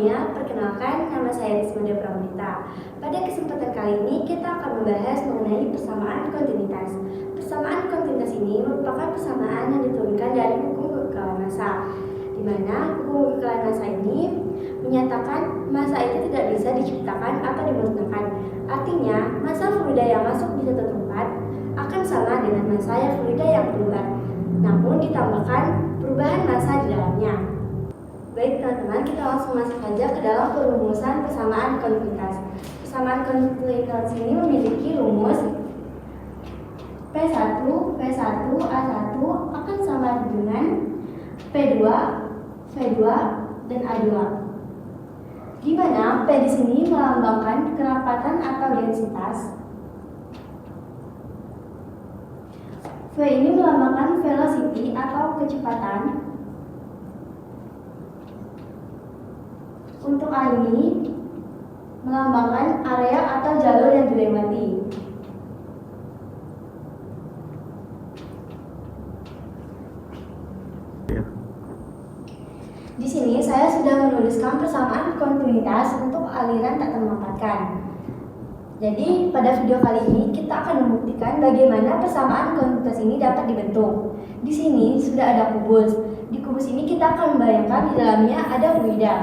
semuanya, perkenalkan nama saya Rismada Pramonita. Pada kesempatan kali ini kita akan membahas mengenai persamaan kontinuitas. Persamaan kontinuitas ini merupakan persamaan yang diturunkan dari hukum kekekalan massa, di mana hukum kekekalan massa ini menyatakan massa itu tidak bisa diciptakan atau dimusnahkan. Artinya, massa fluida yang masuk di satu tempat akan sama dengan massa yang fluida yang keluar, namun ditambahkan perubahan massa di dalamnya. Baik teman-teman, kita langsung masuk saja ke dalam perumusan persamaan kontinuitas. Persamaan kontinuitas ini memiliki rumus P1, A1 akan sama dengan P2, V2, dan A2. Di mana P di sini melambangkan kerapatan atau densitas. V ini melambangkan velocity atau kecepatan. Untuk A ini melambangkan area atau jalur yang dilewati. Di sini saya sudah menuliskan persamaan kontinuitas untuk aliran tak termampatkan. Jadi pada video kali ini kita akan membuktikan bagaimana persamaan kontinuitas ini dapat dibentuk. Di sini sudah ada kubus. Di kubus ini kita akan membayangkan di dalamnya ada fluida.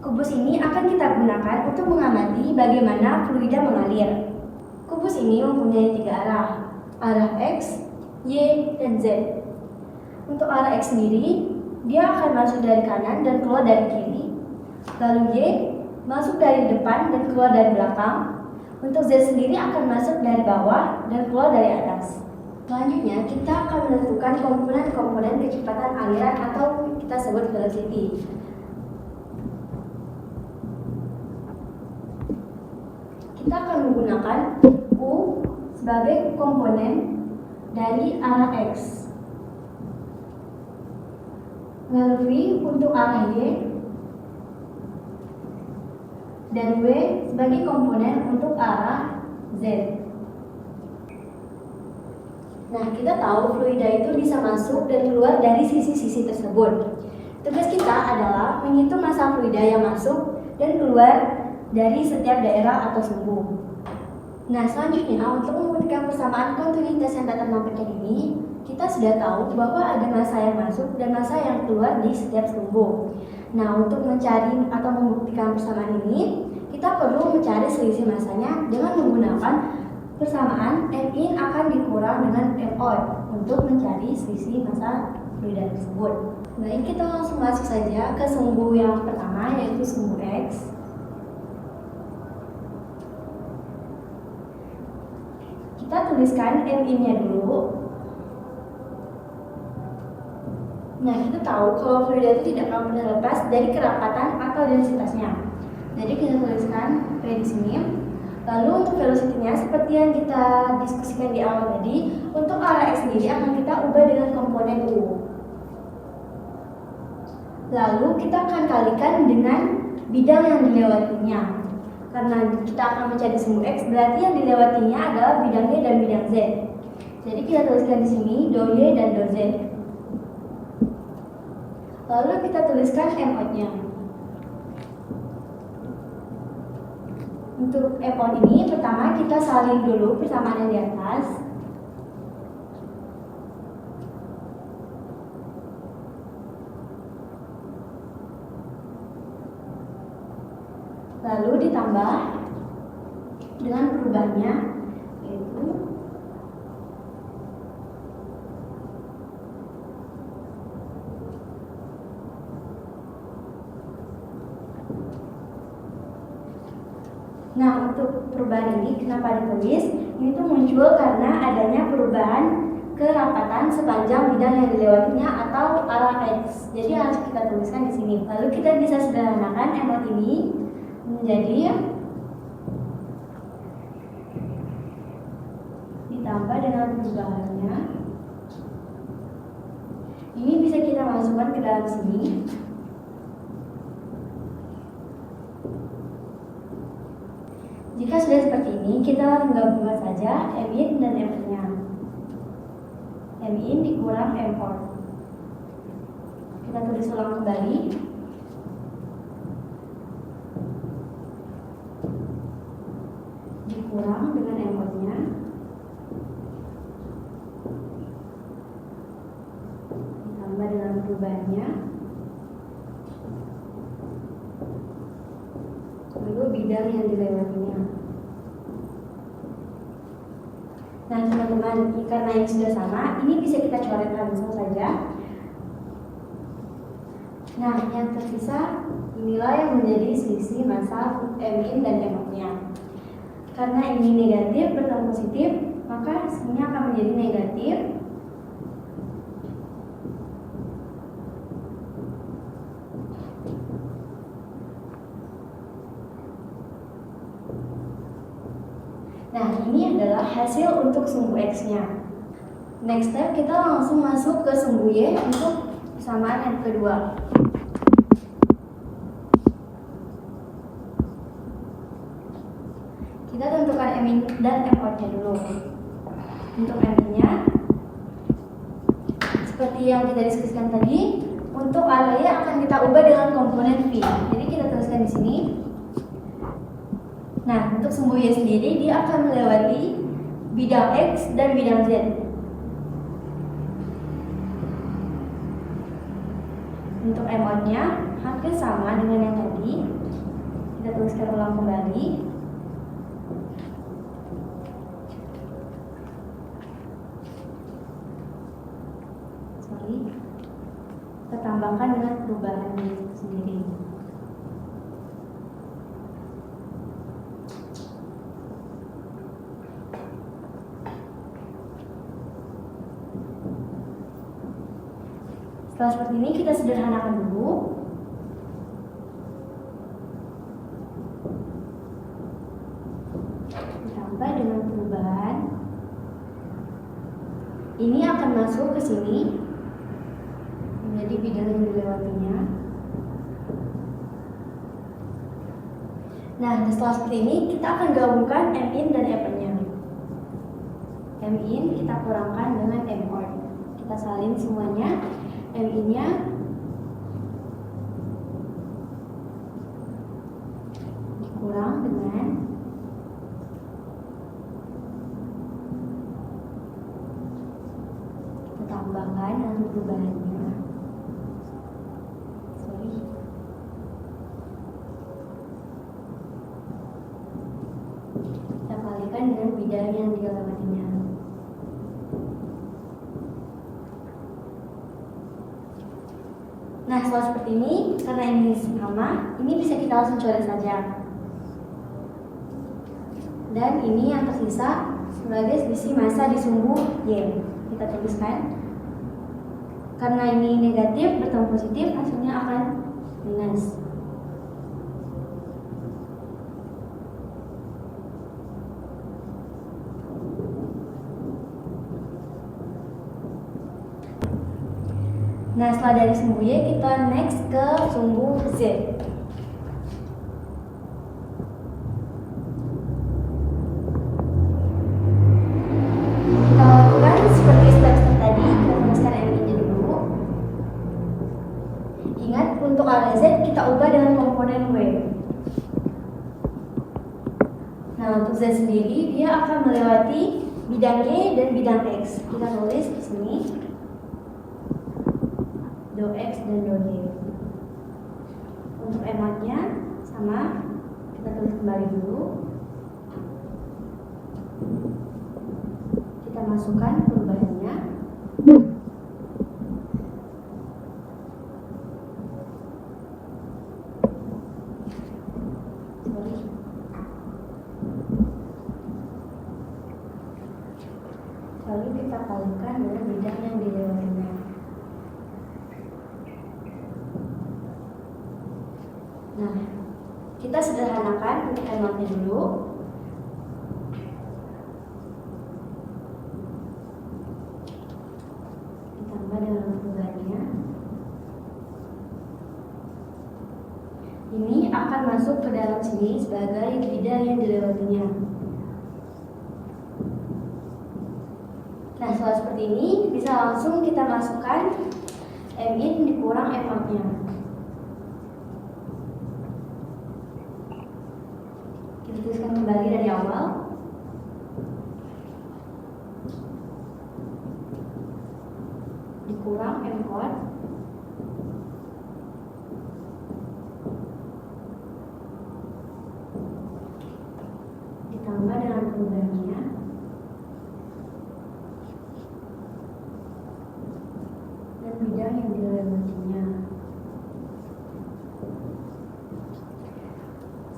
Kubus ini akan kita gunakan untuk mengamati bagaimana fluida mengalir. Kubus ini mempunyai 3 arah, arah X, Y, dan Z. Untuk arah X sendiri, dia akan masuk dari kanan dan keluar dari kiri. Lalu Y, masuk dari depan dan keluar dari belakang. Untuk Z sendiri akan masuk dari bawah dan keluar dari atas. Selanjutnya, kita akan menentukan komponen-komponen kecepatan aliran atau kita sebut velocity. Kita akan menggunakan U sebagai komponen dari arah X. Lalu V untuk arah Y. Dan W sebagai komponen untuk arah Z. Nah, kita tahu fluida itu bisa masuk dan keluar dari sisi-sisi tersebut. Tugas kita adalah menghitung massa fluida yang masuk dan keluar dari setiap daerah atau sumbu. Nah, selanjutnya untuk membuktikan persamaan kontinuitas yang tak termampatkan ini, kita sudah tahu bahwa ada massa yang masuk dan massa yang keluar di setiap sumbu. Nah, untuk mencari atau membuktikan persamaan ini, kita perlu mencari selisih massanya dengan menggunakan persamaan M in akan dikurang dengan M out untuk mencari selisih massa fluida tersebut. Baik, kita langsung masuk saja ke sumbu yang pertama, yaitu sumbu X. Kita tuliskan M in-nya dulu. Nah, kita tahu kalau fluida itu tidak akan pernah lepas dari kerapatan atau densitasnya. Jadi kita tuliskan P di sini. Lalu untuk velocity-nya seperti yang kita diskusikan di awal tadi, untuk arah X sendiri akan kita ubah dengan komponen U. Lalu kita akan kalikan dengan bidang yang dilewatinya. Karena kita akan mencari sumbu X, berarti yang dilewatinya adalah bidang Y dan bidang Z. Jadi kita tuliskan di sini do Y dan do Z. Lalu kita tuliskan M out-nya. Untuk M out ini, pertama kita salin dulu persamaan yang di atas. Lalu ditambah dengan perubahannya, yaitu nah, untuk perubahan ini kenapa ditulis? Ini tuh muncul karena adanya perubahan kerapatan sepanjang bidang yang dilewatinya atau arah X. Jadi harus kita tuliskan di sini. Lalu kita bisa sederhanakan M out ini menjadi ditambah dengan perubahannya. Ini bisa kita masukkan ke dalam sini. Jika sudah seperti ini, kita tinggal buat saja M in dan M out-nya. M in dikurang M out. Kita tulis ulang kembali. dikurang dengan M-nya. Ditambah dengan perubahannya. Lalu bidang yang dilewatinya. Nah teman-teman, karena ini sudah sama, ini bisa kita coret langsung saja. Nah yang tersisa, inilah yang menjadi selisih massa M-in dan M-outnya. Karena ini negatif bertemu positif, maka hasilnya akan menjadi negatif. Nah, ini adalah hasil untuk sumbu X-nya. Next step, kita langsung masuk ke sumbu Y untuk persamaan yang kedua. Kita tentukan M-in dan M-outnya dulu. Untuk M-nya, seperti yang kita diskusikan tadi, untuk area akan kita ubah dengan komponen V. Jadi kita tuliskan di sini. Nah, untuk sumbu Y sendiri, dia akan melewati bidang X dan bidang Z. Untuk M-outnya hampir sama dengan yang tadi. Kita tuliskan ulang kembali. Kita tambahkan dengan perubahan itu sendiri. Setelah seperti ini, kita sederhanakan dulu. Ditambah dengan perubahan. Ini akan masuk ke sini. Menjadi bidang yang dilewatinya. Nah, setelah seperti ini, kita akan gabungkan M-in dan M-nya. M-in kita kurangkan dengan M-out. Kita salin semuanya. M-in-nya dikurang dengan kita tambahkan dengan perubahannya. Kita kalikan dengan bidang yang dilewatinya. Nah, setelah seperti ini, karena ini sama, ini bisa kita langsung coret saja. Dan ini yang tersisa sebagai selisih massa di sumbu Y. Kita tuliskan. Karena ini negatif bertemu positif, hasilnya akan minus. Nah, setelah dari sumbu Y, kita next ke sumbu Z. Kita lakukan seperti step-step tadi, kita tuliskan M-nya dulu. Ingat, untuk area Z kita ubah dengan komponen W. Nah, untuk Z sendiri, dia akan melewati bidang Y dan bidang X. Kita tulis di sini. Do X dan do Y. Untuk M-nya sama, kita tulis kembali dulu. Kita masukkan perubahannya. Lalu kita kalikan dengan bidang yang dilewatinya. Nah, kita sederhanakan untuk M-nya dulu. Ditambah dengan perubahannya. Ini akan masuk ke dalam sini sebagai bidang yang dilewatinya. Nah, setelah seperti ini, bisa langsung kita masukkan M-in dikurang M-outnya. Tuliskan kembali dari awal. kurang M-chord ditambah dengan programnya dan bidang yang dilewatinya.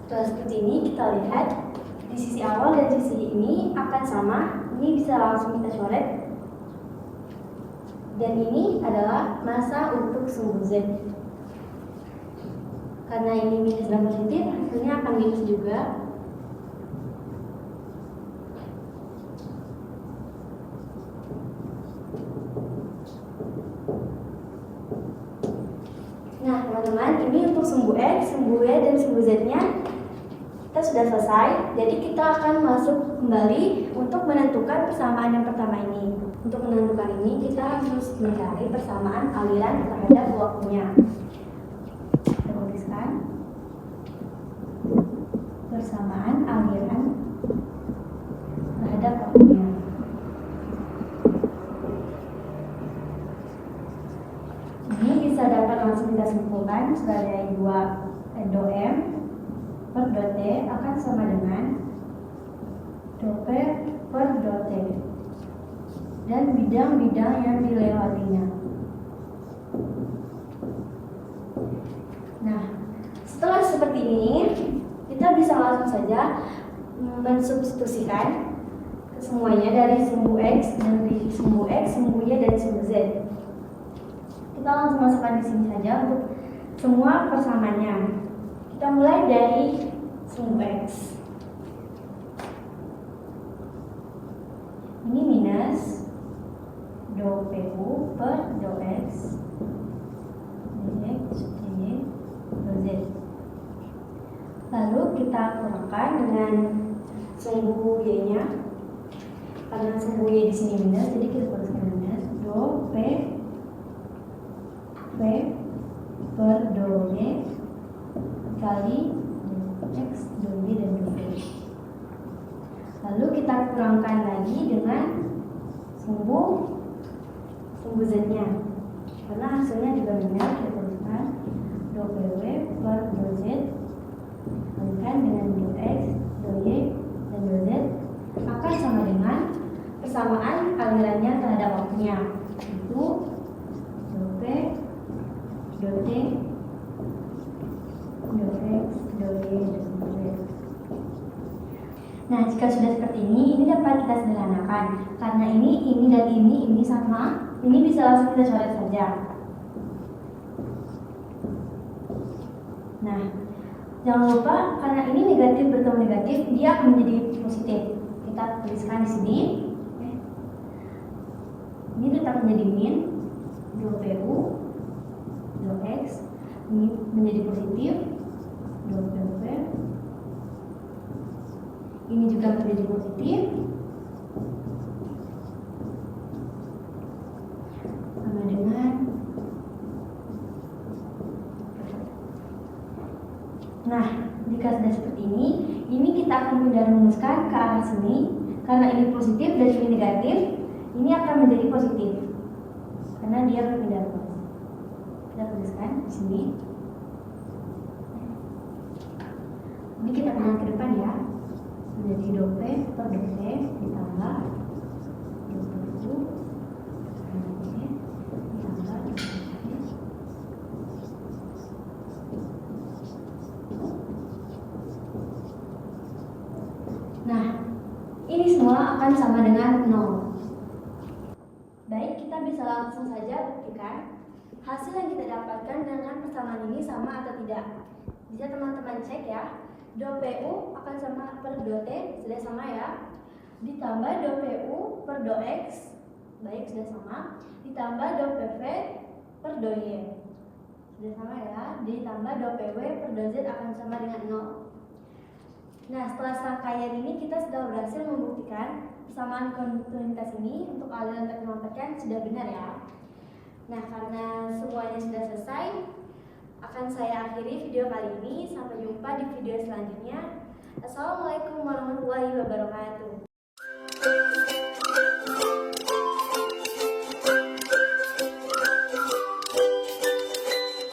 Setelah seperti ini, kita lihat di sisi awal dan sisi ini akan sama. Ini bisa langsung kita coret. Dan ini adalah massa untuk sumbu Z. Karena ini minus dan positif, hasilnya akan minus juga. Nah, teman-teman, ini untuk sumbu X, sumbu Y, dan sumbu Z-nya kita sudah selesai. Jadi kita akan masuk kembali untuk menentukan persamaan yang pertama ini. Untuk menentukan ini, kita harus mencari persamaan aliran terhadap waktunya. Kita tuliskan persamaan aliran terhadap waktunya. Ini bisa dapat langsung kita simpulkan sebagai do M per do T akan sama dengan do P per do T dan bidang-bidang yang dilewatinya. Nah, setelah seperti ini, kita bisa langsung saja mensubstitusikan semuanya dari sumbu X, sumbu Y, dan sumbu Z. Kita langsung masukkan di sini saja untuk semua persamaannya. Kita mulai dari sumbu X. Ini minus do PU per do X dx dy do Z. Lalu kita kurangkan dengan sumbu Y-nya. Karena sumbu Y di sini minus, jadi kita tuliskan minus do P per do Y kali X do Y dan do V. Lalu kita kurangkan lagi dengan sumbu Z-nya. Karena hasilnya juga minus, kita tuliskan do PW per do Z kalikan dengan do X, do Y, dan do Z akan sama dengan persamaan alirannya terhadap waktunya, yaitu do P, do T, do X, do Y, dan do Z. Nah, jika sudah seperti ini dapat kita sederhanakan. Karena ini dan ini sama, ini bisa langsung kita coret saja. Nah, jangan lupa karena ini negatif bertemu negatif, dia akan menjadi positif. Kita tuliskan di sini. Ini tetap menjadi min do PU do X, ini menjadi positif do PV, ini juga menjadi positif sama dengan. Nah, jika sudah seperti ini kita akan pindah rumuskan ke arah sini. Karena ini positif dan ini negatif, ini akan menjadi positif karena dia berpindah rumus. Kita tuliskan di sini. Ini kita pindah ke depan ya. Menjadi do P per do T ditambah do PU per do T ditambah do P. Nah, ini semua akan sama dengan 0. Baik, kita bisa langsung saja buktikan hasil yang kita dapatkan dengan persamaan ini sama atau tidak. Bisa teman-teman cek ya. Do PU akan sama per do T, sudah sama ya. Ditambah do PU per do X, baik sudah sama. Ditambah do PV per do Y, sudah sama ya. Ditambah do PW per do Z akan sama dengan 0. Nah, setelah serangkaian ini kita sudah berhasil membuktikan persamaan kontinuitas ini untuk aliran terkemampetkan sudah benar ya. Nah, karena semuanya sudah selesai, akan saya akhiri video kali ini. Sampai jumpa di video selanjutnya. Assalamualaikum warahmatullahi wabarakatuh.